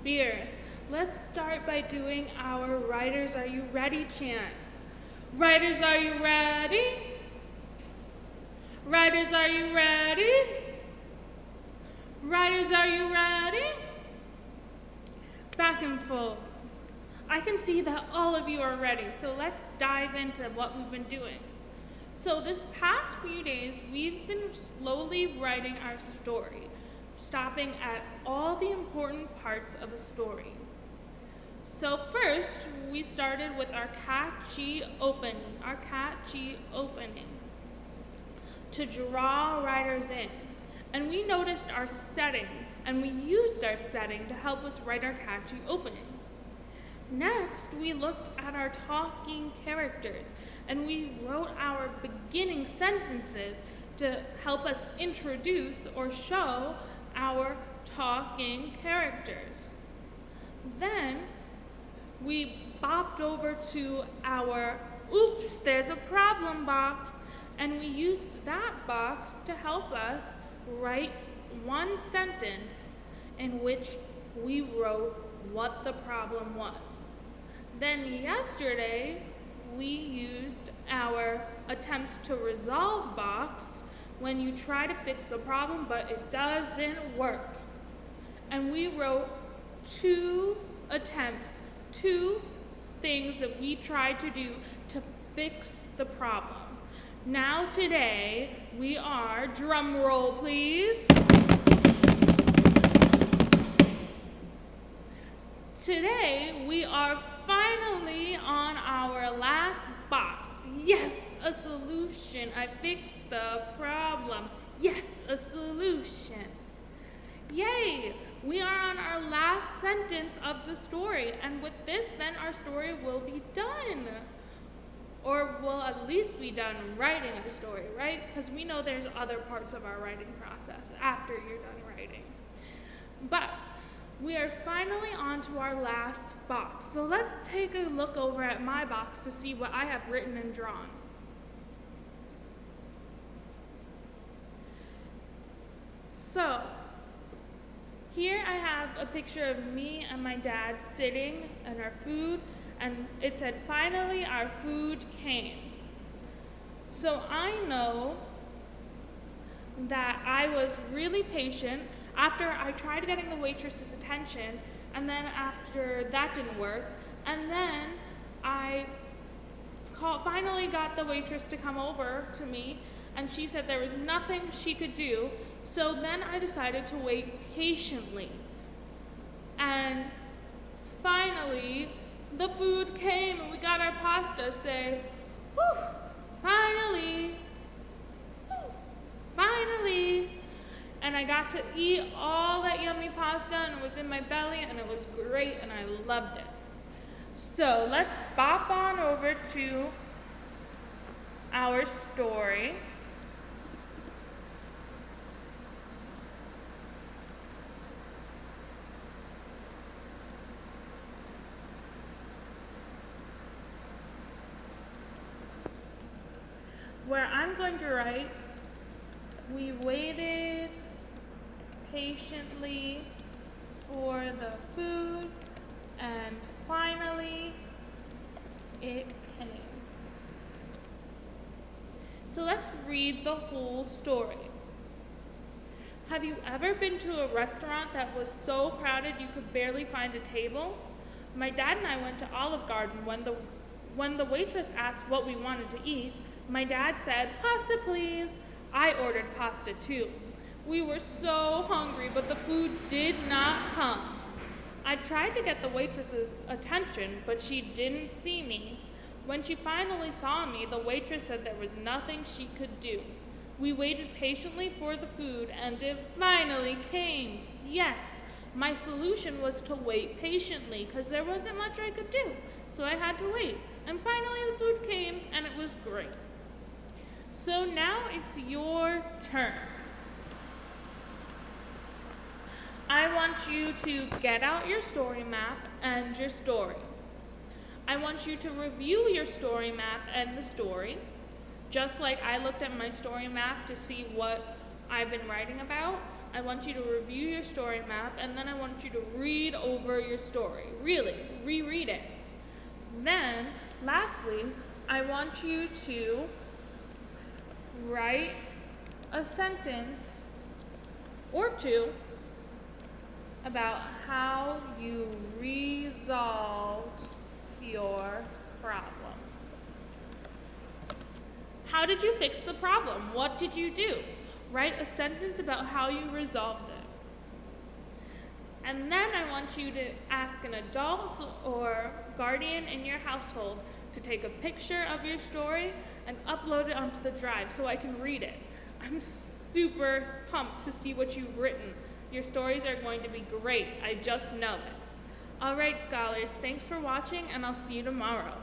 spirits. Let's start by doing our Writers Are You Ready chants. Writers, are you ready? Writers, are you ready? Writers, are you ready? Back and forth. I can see that all of you are ready, so let's dive into what we've been doing. So this past few days, we've been slowly writing our story, stopping at all the important parts of a story. So first, we started with our catchy opening, to draw writers in. And we noticed our setting, and we used our setting to help us write our catchy opening. Next, we looked at our talking characters, and we wrote our beginning sentences to help us introduce or show our talking characters. Then, we bopped over to our oops, there's a problem box, and we used that box to help us write one sentence in which we wrote what the problem was. Then yesterday, we used our attempts to resolve box when you try to fix a problem but it doesn't work. And we wrote two things that we tried to do to fix the problem. Now today, we are, drum roll please. Today, we are finally on our last box. Yes, a solution. I fixed the problem. Yes, a solution. Yay! We are on our last sentence of the story, and with this, then our story will be done. Or will at least be done writing a story, right? Because we know there's other parts of our writing process after you're done writing. But we are finally on to our last box. So let's take a look over at my box to see what I have written and drawn. So, here I have a picture of me and my dad sitting and our food, and it said, finally our food came. So I know that I was really patient after I tried getting the waitress's attention, and then after that didn't work, and then I finally got the waitress to come over to me, and she said there was nothing she could do, so then I decided to wait patiently. And finally, the food came, and we got our pasta. Say, whew, finally, whew, finally. And I got to eat all that yummy pasta, and it was in my belly, and it was great, and I loved it. So let's bop on over to our story. Where I'm going to write, we waited patiently for the food, and finally it came. So let's read the whole story. Have you ever been to a restaurant that was so crowded you could barely find a table? My dad and I went to Olive Garden when the waitress asked what we wanted to eat. My dad said, pasta please. I ordered pasta too. We were so hungry, but the food did not come. I tried to get the waitress's attention, but she didn't see me. When she finally saw me, the waitress said there was nothing she could do. We waited patiently for the food, and it finally came. Yes, my solution was to wait patiently, because there wasn't much I could do, so I had to wait. And finally the food came, and it was great. So now it's your turn. I want you to get out your story map and your story. I want you to review your story map and the story, just like I looked at my story map to see what I've been writing about. I want you to review your story map, and then I want you to read over your story. Really, reread it. Then, lastly, I want you to write a sentence or two about how you resolved your problem. How did you fix the problem? What did you do? Write a sentence about how you resolved it. And then I want you to ask an adult or guardian in your household to take a picture of your story and upload it onto the drive so I can read it. I'm super pumped to see what you've written. Your stories are going to be great. I just know it. All right, scholars, thanks for watching, and I'll see you tomorrow.